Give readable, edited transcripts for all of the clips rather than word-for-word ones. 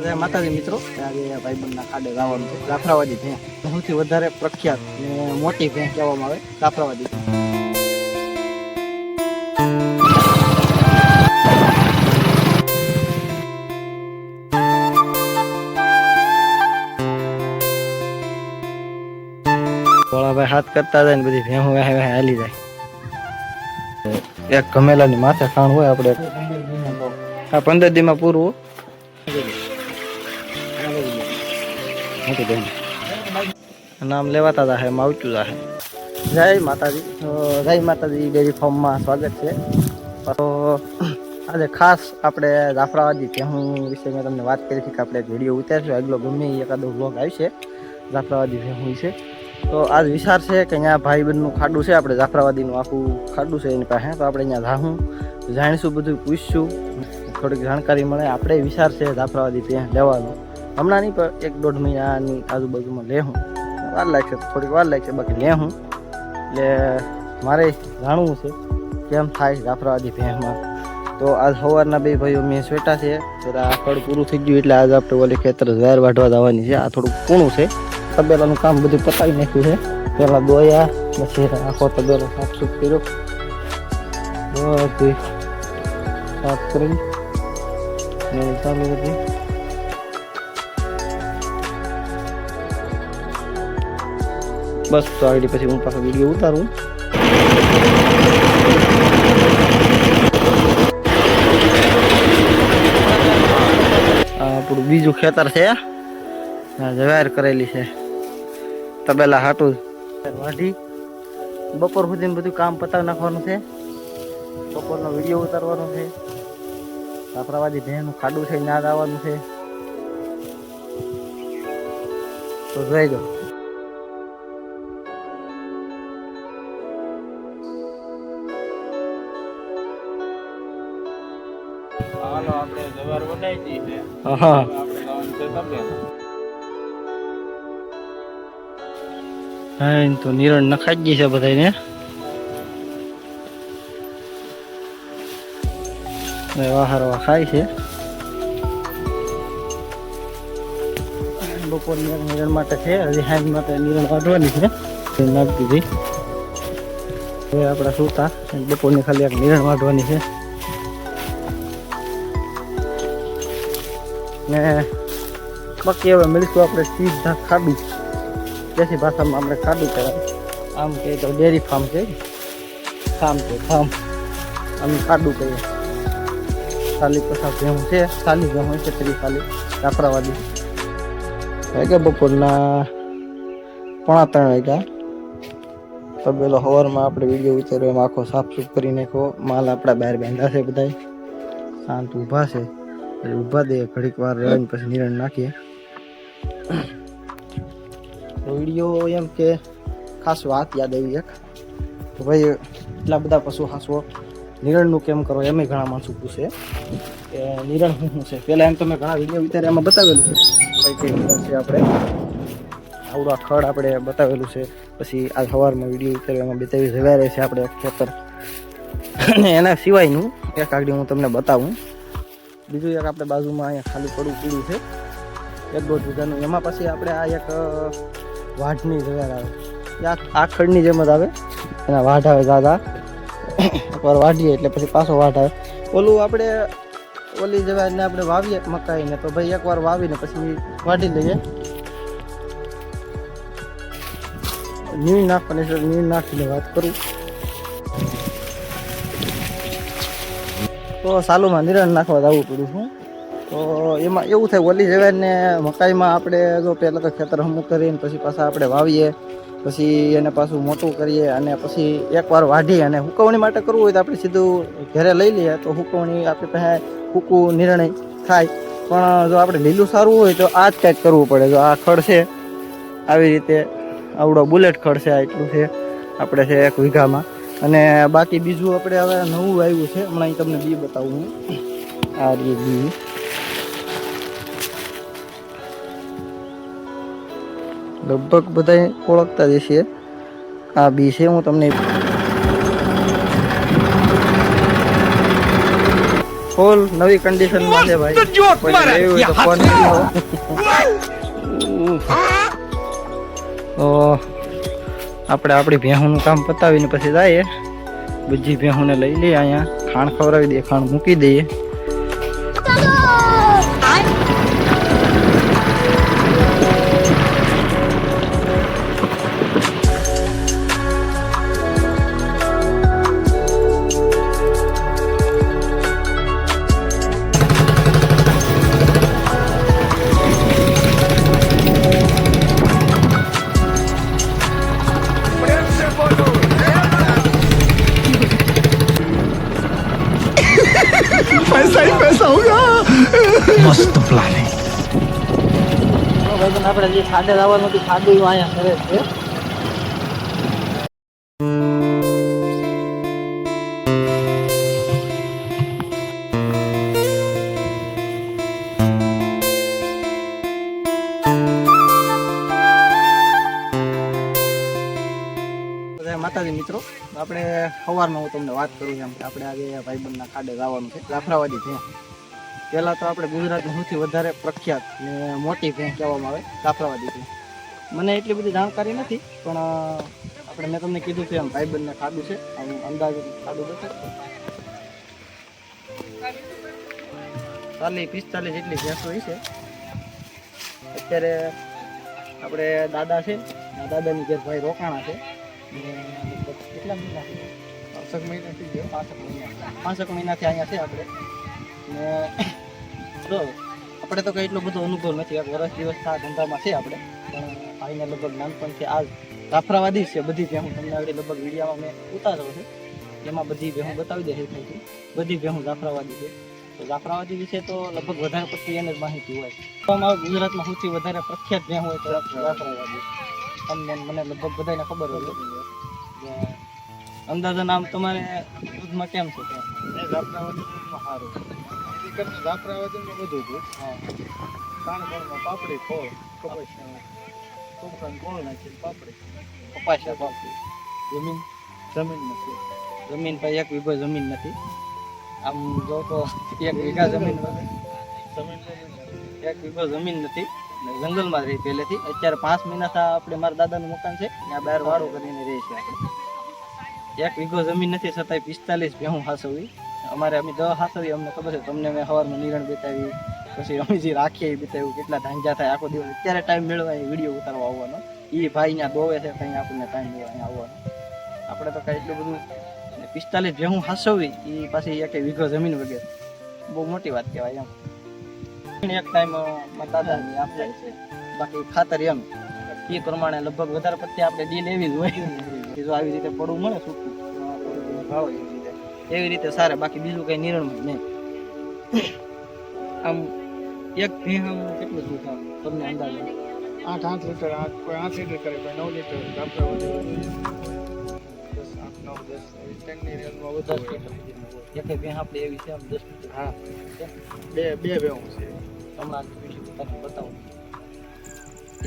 જય માતાજી મિત્રો, આજે ભાઈબંધના ખાડે જવાનું છે. જાફરાવાદી ભેં સૌથી વધારે પ્રખ્યાત ને મોટી ભેં કહેવામાં આવે જાફરાવાદી. ભોળાભાઈ હાથ કરતા જાય ને બધી ભેહું હાલી જાય. એક ગમેલાની માથે ખાણ હોય આપણે 15 દીમાં પૂરું. નામ લેવાતા જાહે, માવચું જાહે. જય માતાજી. જય માતાજી ડેરી ફાર્મમાં સ્વાગત છે. તો આજે ખાસ આપણે જાફરાવાદી ભેહું વિશે મેં તમને વાત કરી હતી કે આપણે વિડીયો ઉતારશું. આગલો ગમે એકાદો વ્લોગ આવશે જાફરાવાદી ભેહું વિશે. તો આજ વિચાર છે કે અહીંયા ભાઈબંધનું ખાડું છે, આપણે જાફરાવાદીનું આખું ખાડું છે એની પાસે. તો આપણે અહીંયા જાહું, જાણીશું, બધું પૂછશું, થોડીક જાણકારી મળે. આપણે વિચાર છે જાફરાવાદી ભેં લેવાનો. હમણાં નહીં પણ 1-1.5 મહિનાની આજુબાજુમાં લેહું. વાર લાગશે, થોડીક વાર લાગશે, બાકી લેહું. એટલે મારે જાણવું છે કેમ થાય જાફરાવાદી ભેંમાં. તો આજ સવારના બે ભાઈઓ મેં સ્વેટા છે. જરા ફળ પૂરું થઈ ગયું એટલે આજે આપણે ઓલી ખેતર ઝાર વાઢવા જવાની છે. આ થોડુંક પૂણું છે. તબેલાનું કામ બધું પતાવી નાખ્યું છે. પહેલાં દોયા, પછી આખો તબેલો સાફ કર્યો, બધું સાફ કરી ચાલુ હતી. બસ તો આગળ પછી હું પાછો વિડીયો ઉતારું. આપણું બીજું ખેતર છે, જવાયર કરેલી છે. તબેલા હાટું વાઢી બપોર સુધી બધું કામ પતાવી નાખવાનું છે. બપોરનો વિડીયો ઉતારવાનો છે. જાફરાવાદી ભેંનું ખાડું છે, ત્યાં આવવાનું છે. તો જોઈ દો. તો નિરણ નખાઈ ગઈ છે બધાને. વાહરવા ખાય છે. બપોરની નિરણ માટે છે, હજી હાઈ માટે નિરણ કાઢવાની છે. નાખી દીધી. હવે આપણા સુતા બપોરની ખાલી એક નિરણ વાઢવાની છે. ને બાકી હવે મળીશું આપણે સીધા ખાડું. દેશી ભાષામાં આપણે ખાડું કહેવાય. આમ કહે તો ડેરી ફાર્મ છે, ફાર્મ છે ફાર્મ. અમે ખાડું કહીએ. ખાલી 50 ભેહું છે. ખાલી ભેહું છે 30 ખાલી જાફરાવાદી. વાગ્યા બપોરના 2:45 વાગ્યા. તબેલો સવારમાં આપણે વિડીયો ઉતાર્યો એમાં આખો સાફ કરી નાખ્યો. માલ આપણા બહાર બાંધ્યા છે, બધા શાંત ઊભા છે. ઊભા દે ઘડીક વાર રહીને પછી નિરણ નાખીએ. વિડીયો એમ કે ખાસ વાત યાદ આવી એક તો ભાઈ એટલા બધા પશુ હાંસવો નિરણનું કેમ કરો એમ ઘણા માણસો પૂછે કે નિરણ શું છે. પહેલાં એમ તો મેં ઘણા વિડીયો વિચારે એમાં બતાવેલું છે કઈ નિરણ છે. આપણે આવડા ખડ આપણે બતાવેલું છે. પછી આ સવારમાં વિડીયો વિચાર્યો એમાં બતાવી જવાય રહે છે આપણે ખેતર. અને એના સિવાયનું એક આગળ હું તમને બતાવું. બીજું એક આપણે બાજુમાં અહીંયા ખાલી પડ્યું છે 1-1.5 વીઘાનું. એમાં પછી આપણે આ એક વાઢની જવાર આવે. આ ખડની જેમ જ આવે, એના વાઢ આવે દાદા. એકવાર વાઢીએ એટલે પછી પાછો વાઢ આવે. ઓલું આપણે ઓલી જવારને આપણે વાવીએ મકાઈને તો ભાઈ એકવાર વાવીને પછી વાઢી લઈએ. નીણ નાખવાની છે. નીણ નાખીને વાત કરું તો સાલુમાં નિરણ નાખવા જવું પડ્યું છું. તો એમાં એવું થાય ઓલી જવાને મકાઈમાં આપણે જો પહેલાં તો ખેતર હમું કરીને પછી પાછા આપણે વાવીએ, પછી એને પાછું મોટું કરીએ અને પછી એકવાર વાઢી અને હુકવણી માટે કરવું હોય તો આપણે સીધું ઘરે લઈ લઈએ તો હુકવણી આપણી પાસે હુકું નિર્ણય થાય. પણ જો આપણે લીલું સારું હોય તો આ જ કંઈક કરવું પડે. જો આ ખડ છે આવી રીતે આવડો બુલેટ ખડ છે, આ એટલું છે આપણે છે 1 વીઘામાં. અને બાકી બીજું આપણે હવે નવું આવ્યું છે. હમણાં અહીં તમને બી બતાવું હું. આ બી લગભગ બધા ઓળખતા જ છે. આ બી છે. હું તમને ફૂલ નવી કન્ડિશન માં છે ભાઈ. કોઈ લેવી હોય તો ફોન કરો. તો આપણે આપણી ભેહુંનું કામ પતાવીને પછી જઈએ. બીજી ભેહુંને લઈ લઈએ, અહીંયા ખાણ ખવડાવી દઈએ, ખાણ મૂકી દઈએ. पैसा ही पैसा होगा. मस्त प्लानिंग. ભાઈ આપણે જે ખાડે લાવવાનું હતું, ખાડું અહીંયા કરે છે. માતાજી મિત્રો, આપણે સવારમાં હું તમને વાત કરું એમ કે આપણે આજે ભાઈબંધના ખાડે જવાનું છે, જાફરાવાદી ભેં. પહેલાં તો આપણે ગુજરાતની સૌથી વધારે પ્રખ્યાત ને મોટી ભેં કહેવામાં આવે જાફરાવાદી ભેં. મને એટલી બધી જાણકારી નથી, પણ આપણે મેં તમને કીધું છે એમ ભાઈબંધને ખાડું છે, આમ અંદાજે ખાડું દેખાય 40-45 જેટલી ભેંસો હોય છે. અત્યારે આપણે દાદા છે, દાદાની ઘેર ભાઈ રોકાણા છે. કેટલા મહિના 5 મહિનાથી ગયો, 5 મહિનાથી અહીંયા છે આપણે. ને જો આપણે તો કંઈ એટલો બધો અનુભવ નથી, 1 વર્ષ દિવસ આ ધંધામાં છે આપણે, પણ ભાઈને લગભગ નાનપણથી આ જાફરાવાદી છે. બધી ભેહું તમને આગળ લગભગ વિડીયોમાં મેં ઉતાર્યો છે, એમાં બધી ભેહું બતાવી દે છે. બધી ભેહું જાફરાવાદી છે. તો જાફરાવાદી વિશે તો લગભગ વધારે પડતી એને જ માહિતી હોય. તો અમારા ગુજરાતમાં સૌથી વધારે પ્રખ્યાત ભેહું હોય તો જાફરાવાદી. તમને મને લગભગ બધાને ખબર હોય. અંદાજન આમ તમારે દૂધમાં કેમ છે? જાફરાવાદી સારું, જાફરાવાદીમાં બધું દૂધ. હા, કાણકોણમાં પાપડી, ફળ, કપાસિયા, ચોખાને ગોળ નાખીને પાપડી, કપાસિયા પાપડી. જમીન જમીન નથી. જમીન પર 1 વીઘો જમીન નથી. આમ જો તો 1 વીઘા જમીન જમીન 1 વીઘો જમીન નથી. જંગલમાં રહી પહેલેથી. અત્યારે 5 મહિના આપણે મારા દાદાનું મકાન છે, ત્યાં બહાર વાડો કરીને રહે છે આપણે. 1 વીઘો જમીન નથી, છતાંય 45 ભેહું હાસવી. અમારે અમે 10 હાસવી, અમને ખબર છે. તમને મેં સવારમાં નિરણ બતાવી, પછી અમે જે રાખીએ બતાવ્યું, કેટલા ધાંજા થાય આખો દિવસ. અત્યારે ટાઈમ મેળવા એ વિડીયો ઉતારવા આવવાનો. એ ભાઈ અહીંયા દોવે છે, કંઈ આપણને ટાઈમ મેળવા અહીંયા આવવાનો. આપણે તો કાંઈ એટલું બધું 45 ભેહું હાસવી, એ પાછી 1 વીઘો જમીન વગેરે બહુ મોટી વાત કહેવાય એમ. એક ટાઈમ મારા દાદાની આપે છે, બાકી ખાતર એમ એ પ્રમાણે લગભગ વધારે પડતી આપણે ડીલ એવી જ હોય. જો આવી રીતે પડવું મળે સૂકું ભાવ એવી રીતે સારા, બાકી બીજું કઈ નિર્ણય નહીં. આમ એક ભેં કેટલું દૂધ આવે તમને અંદાજે? 8 લીટર, કોઈ 8 લીટર કરે, કોઈ 9 લીટર. જાફરાવાદી 10, 8, 9, 10 ટેનની રેન્જમાં વધારે. એક ભેં આપણે એવી છે આમ 10 લીટર. હા, બે ભેહું છે. હમણાં તમને બતાવું.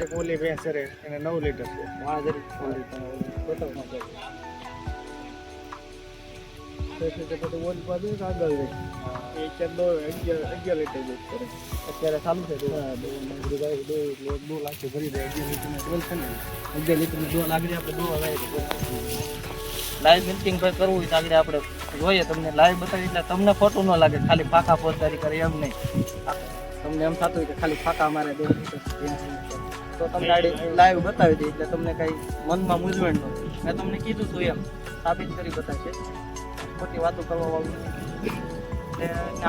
એક ઓલી ભેંસ છે એને 9 લીટર છે. વાહ જરી બતાવું. પછી ઓલી બાજુ આગળ રહે. એ 11 લીટર દૂધ કરે. અત્યારે ચાલુ છે દો લાખ ભરી દે. 11 લીટરનો ડોલ છે ને, 11 લીટરનું ડોલ આગળ આપણે દોવા લાઈવ મિલ્કિંગ પર કરવું હોય તો આગળ આપણે જોઈએ, તમને લાઈવ બતાવી એટલે તમને ખોટું ન લાગે. ખાલી ફાંકા ફોજદારી કરે એમ નહીં. તમને એમ થતું હોય કે ખાલી ફાંકા મારે દો તો તમને લાઈવ બતાવી દે એટલે તમને કઈ મનમાં મૂંઝવણ ન થાય. મેં તમને કીધું હતું એમ સાબિત કરી બતાવશે, ખોટી વાતો કરવા વાળું નથી.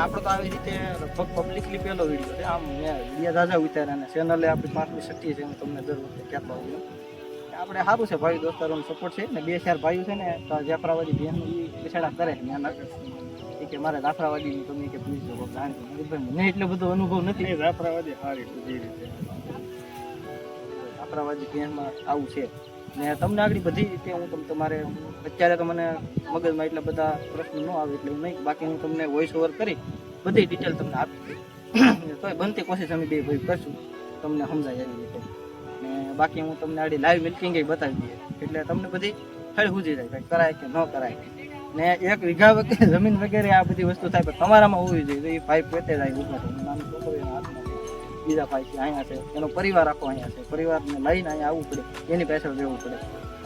આપણે તો આવી રીતે લગભગ પબ્લિકલી પહેલો વિડીયો છે. આમ મેં 2000 ઉતાર્યા અને ચેનલે આપણી 5મી સટ્ટી છે. હું તમને દર વખતે કહેતો હોઉં આપણે સારું છે, ભાઈ દોસ્તારોનો સપોર્ટ છે ને. 2-4 ભાઈઓ છે ને તો જાફરાવાદી ભેંસનું એ બેસાડા કરે મહેનત કે મારે જાફરાવાદીની તમે કે પ્લીઝ મને એટલો બધો અનુભવ નથી. જાફરાવાદી સારી બધી રીતે. જાફરાવાદી ભેંસમાં આવું છે ને તમને આગળ બધી રીતે હું તમારે અત્યારે તો મને મગજમાં એટલા બધા પ્રશ્નો ન આવે એટલે હું નહીં, બાકી હું તમને વોઇસ ઓવર કરી બધી ડિટેલ તમને આપી દઈશ. તો બનતી કોશિશ અમે બે ભાઈ કરશું તમને સમજાય એવી રીતે. ને બાકી હું તમને આડી લાઈવ મિલ્કિંગ બતાવી દઈએ એટલે તમને બધી ખરી સુજી જાય કરાય કે ન કરાય. ને 1 વીઘા વગેરે જમીન વગેરે આ બધી વસ્તુ થાય, પણ તમારામાં હોવી જોઈએ. તો એ ભાઈ પોતે જાય ઉભા થઈને, નાની છોકરીઓના હાથમાં છે. બીજા ભાઈ છે અહીંયા છે, એનો પરિવાર આખો અહીંયા છે. પરિવારને લઈને અહીંયા આવવું પડે, એની પાછળ રહેવું પડે.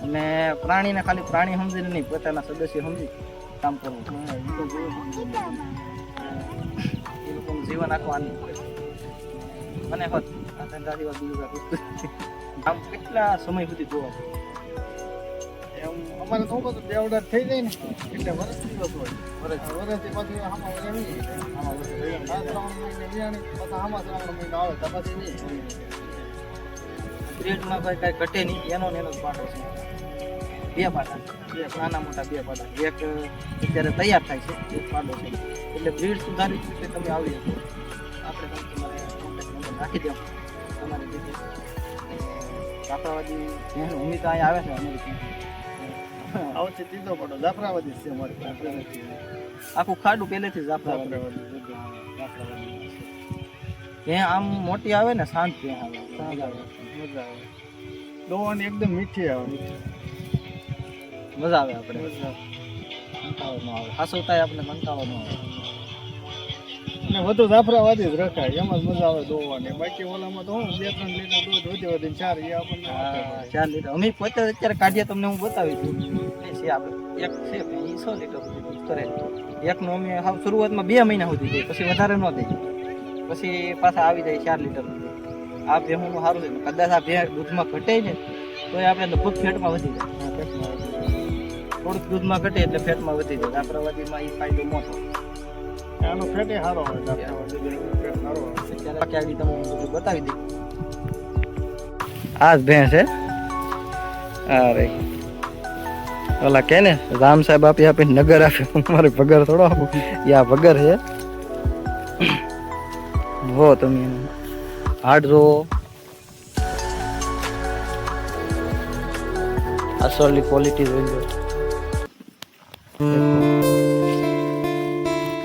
અને પ્રાણીને ખાલી પ્રાણી સમજીને નહીં, પોતાના સદસ્ય સમજી કામ કરવું. એ લોકોનું જીવન આખું આનંદ પડે. મને હોત આ ધંધા સિવાય બીજું કાંઈ પૂછતું નથી. આમ કેટલા સમય સુધી જોવા છે? એમ અમારે તો બધું બેવડા થઈ જાય ને એટલે વરસ દિવસ હોય. વરસથી પાછું આમાં રહેવી. આ 3 મહિને વિયાણી પાછા આમાં 3 મહિના આવે તો પછી નહીં. બ્રીડમાં ભાઈ કાંઈ ઘટે નહીં, એનો ને એનો જ પાટો છે. 2 પાટા, 2 નાના મોટા 2 પાટા. એક અત્યારે તૈયાર થાય છે, એક પાડો છે. એટલે બ્રીડ સુધારી રીતે તમે આવી શકો. આપણે તમારે કોન્ટેક્ટ નંબર નાખી દઉં તમારી રીતે. જાફરાબાદી બહેન ઉમિતા અહીંયા આવે છે અમેરિકન. આવશે ત્રીજો પડો જાફરાબાદી છે અમારી પાસે. આખું ખાડું પહેલેથી જાફરાબાદી. ભેં આમ મોટી આવે ને શાંત ભેં આવે, શાંત આવે, મજા આવે. દોવાની એકદમ મીઠી આવે. મજા આવે. આપણે મજા આવે. કંટાળો ન આવે, હાસવતાય આપણે કંટાળો ન આવે. અને વધુ જાફરાબાદી જ રખાય, એમાં જ મજા આવે દોવાની. બાકી ઓલામાં તો હું 2-3 લીટર દૂધ વધી 4 એ આપણને આપે. 4 લીટર અમે પોતે અત્યારે કાઢીએ, તમને હું બતાવી દઉં. એ છે આપણે એક છે એ 100 લીટર સુધી દૂધ કરે. એકનો અમે હાવ શરૂઆતમાં 2 મહિના સુધી દઈએ, પછી વધારે ન દઈએ, પછી પાછા આવી જાય 4 લીટર સુધી. આ ભેહુંનું સારું છે. કદાચ આ ભેહ દૂધમાં ઘટે ને તો એ આપણે લગભગ ફેટમાં વધી જાય. થોડુંક દૂધમાં ઘટે એટલે ફેટમાં વધી જાય. જાફરાબાદીમાં એ ફાયદો મોટો. આનો ફેટે સારો હોય. જાફરાબાદી ફેટ સારો હોય. અત્યારે બાકી આગળ તમને હું બધું બતાવી દઈ. આ જ ભેં છે. અરે ઓલા કે ને રામ સાહેબ આપી આપીને નગર આપ્યું, મારે ભગર થોડો આપું. યા ભગર છે. જો તમે હાડ જો, અસલી ક્વોલિટી જોઈ લો.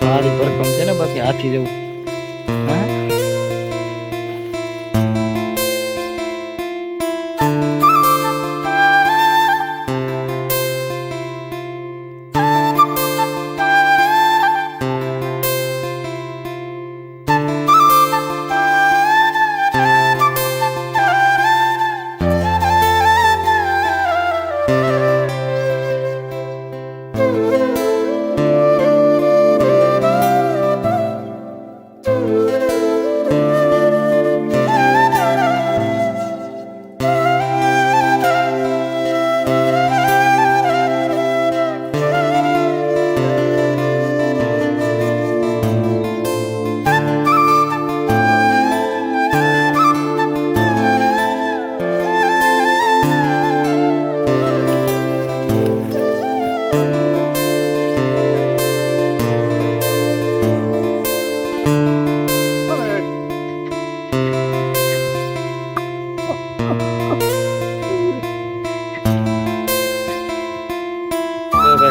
સારી ભરકમ છે ને, બાકી હાથી જેવું. હા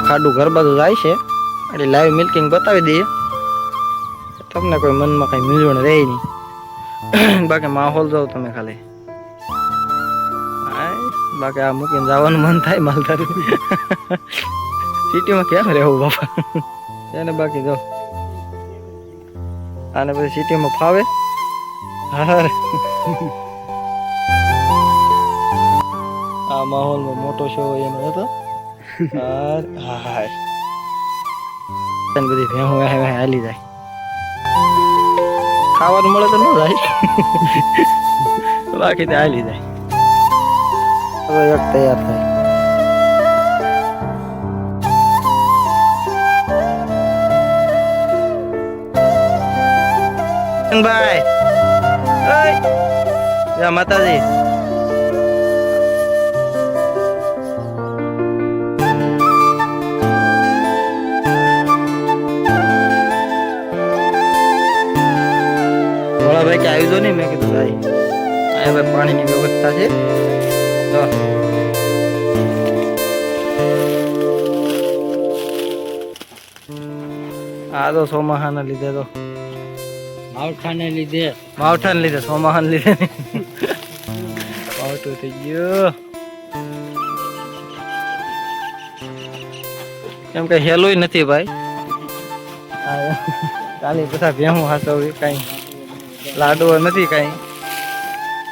ખાડું ઘર બાજુ જાય છે એટલે લાઈવ મિલ્કિંગ બતાવી દઈએ, તમને કોઈ મનમાં કઈ મૂંઝવણ રહે નહીં. બાકી માહોલ જોઉં તમે ખાલી. બાકી આ મૂકીને જવાનું મન થાય માલધારી. સિટીમાં કેમ રહેવું બાપા એને. બાકી જો આને પછી સિટીમાં ફાવે. આ માહોલમાં મોટો શો એનો હતો. બધી ભેહું હાલી જાય. ખાવાનું મળે તો ન જાય, બાકી તો હાલી જાય. હવે એક તૈયાર થાય. ભાઈ જય માતાજી. ભાઈ કે આવી જો નહીં, મેં કીધું ભાઈ અહીંયા ભાઈ પાણીની વ્યવસ્થા છે. આ તો સોમાહાને લીધે, તો માવઠાને લીધે સોમાહાને લીધે માવઠું થઈ ગયું. એમ કે હેલું નથી ભાઈ. કાલી બધા ભેહું હાચવવી કાંઈ લાડવો નથી, કાંઈ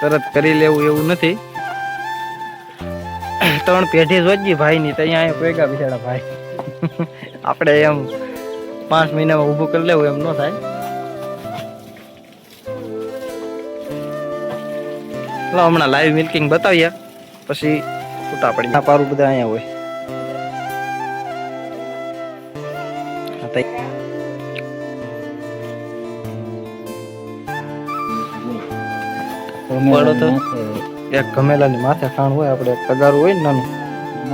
તરત કરી લેવું એવું નથી. 3 પેઢી જોજી ભાઈ ની, તો અહીંયા ભેગા બિચારા ભાઈ. આપણે એમ 5 મહિનામાં ઊભું કરી લેવું એમ ન થાય. હમણાં લાઈવ મિલ્કિંગ બતાવીએ પછી છૂટા પડી. પારું બધા અહીંયા હોય. તો એક ગમેલાની માથે ખાણ હોય, આપણે એક તગારું હોય ને નાનું,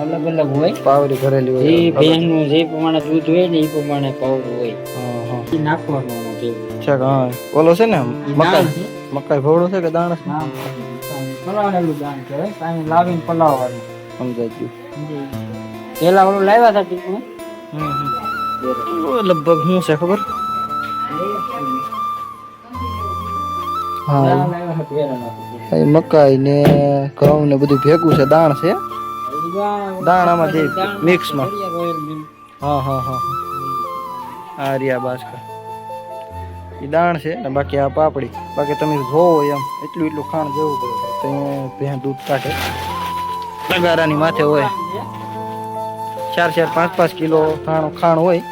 અલગ અલગ હોય, પાવરી ભરેલી હોય. જે ભેંસનું જે પ્રમાણે દૂધ હોય ને એ પ્રમાણે પાવડું હોય. હા એ નાખવાનું છે. હા, ઓલો છે ને મકાઈ, મકાઈ ભોળું છે કે દાણસ? પલાળેલું દાણ કહેવાય, કાંઈ લાવીને પલાવવાનું. સમજાઈ ગયું. પેલા ઓલું લાવ્યા હતા ટીપું. લગભગ શું છે ખબર? હા, મકાઈ ને ઘઉં ને બધું ભેગું છે, દાણ છે. દાણામાં જે મિક્સમાં. હા હા હા, આ રહ્યા બાસકા, એ દાણ છે ને બાકી આ પાપડી. બાકી તમે જોવો એમ એટલું એટલું ખાણ જેવું પડે તો ભેં દૂધ કાઢે. તગારાની માથે હોય 4-4, 5-5 કિલો ખાણ હોય.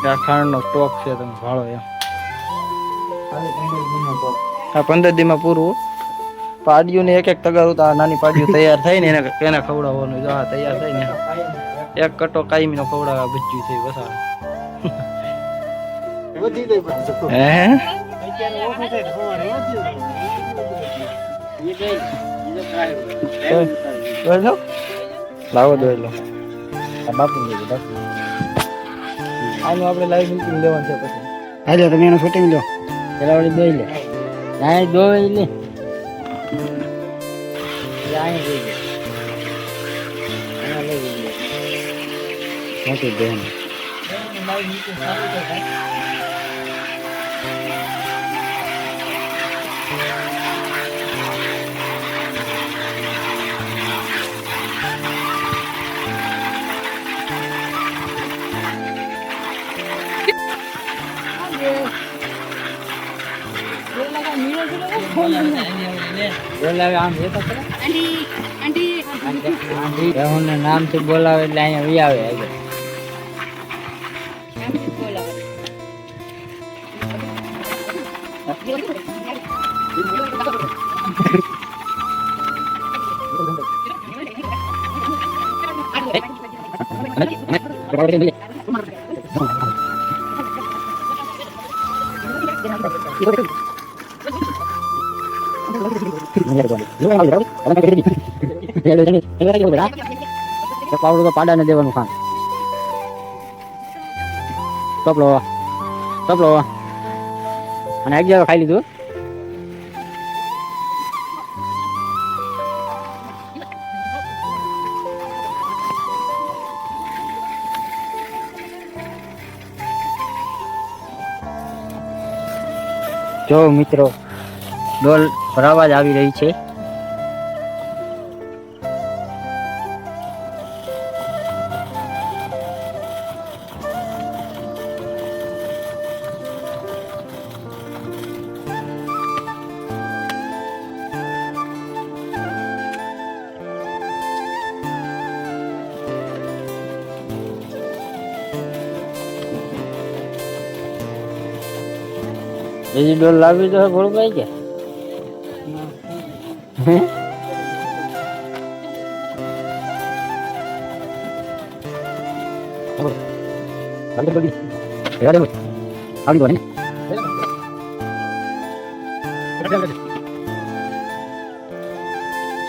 આ ખાંડનો સ્ટોક છે, તમે ભાળો એમ. હા, 15 દીમાં પૂરું. પાડિયું ને એક તગારું, આ નાની પાડિયું તૈયાર થાય ને એને ખવડાવવાનું. જો આ તૈયાર થાય ને એક કટો કાયમી નો ખવડાવવા બચ્યું થઈ વસાવે. લાવો દો એટલો બાપુ આનું આપણે લાઈવ મિટિંગ લેવાનું છે. પછી હાલો તમે એનો શૂટિંગ લો. પેલા વળી દોઈ લે, નાય દોઈ લે. મોટી બહેન નામ થી બોલાવે એટલે અહીંયા વી આવે. પાવડું તો પાડા ને દેવાનું ખાન. ટપલો અને એક જગ્યા ખાઈ લીધું. જો મિત્રો, ડોલ ભરાવા જ આવી રહી છે. બીજી ડોલ લાવી તો ભોળભાઈ કે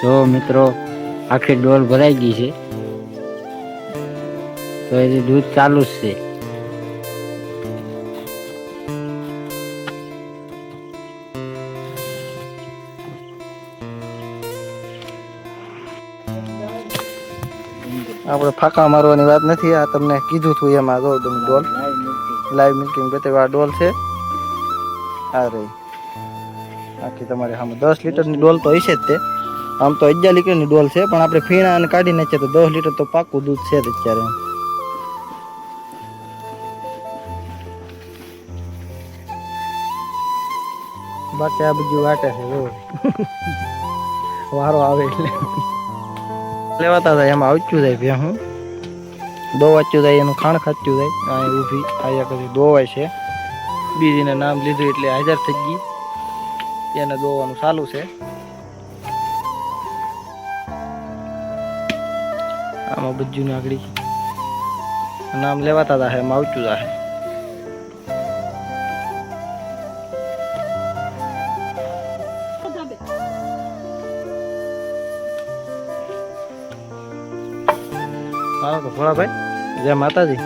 જો મિત્રો, આખી ડોલ ભરાઈ ગઈ છે, તો એ દૂધ ચાલુ જ છે. આપણે ફાંકા મારવાની વાત નથી, આ તમને કીધું હતું એમાં. જો તમે ડોલ લાઈવ મિલ્કિંગ બતાવ્યું, આ ડોલ છે. આ રહી આખી તમારી સામે 10 લીટરની ડોલ તો હશે જ. તે આમ તો 11 લીટરની ડોલ છે, પણ આપણે ફીણા અને કાઢી નાખીએ તો 10 લીટર તો પાકું દૂધ છે જ અત્યારે. બાકી આ બધું વાટે છે જો વારો આવે એટલે લેવાતા જાય એમાં આવતું જાય ભે હું દોવાચ્યું જાય એનું ખાણ ખાતું જાય અહીં ઊભી આયા પછી દોવાય છે બીજીને નામ લીધું એટલે હાજર થઈ ગઈ એને દોવાનું ચાલુ છે આમાં બધું આગળ નામ લેવાતા જાય એમાં આવતું જાય હાલો તો ભોળાભાઈ જય માતાજી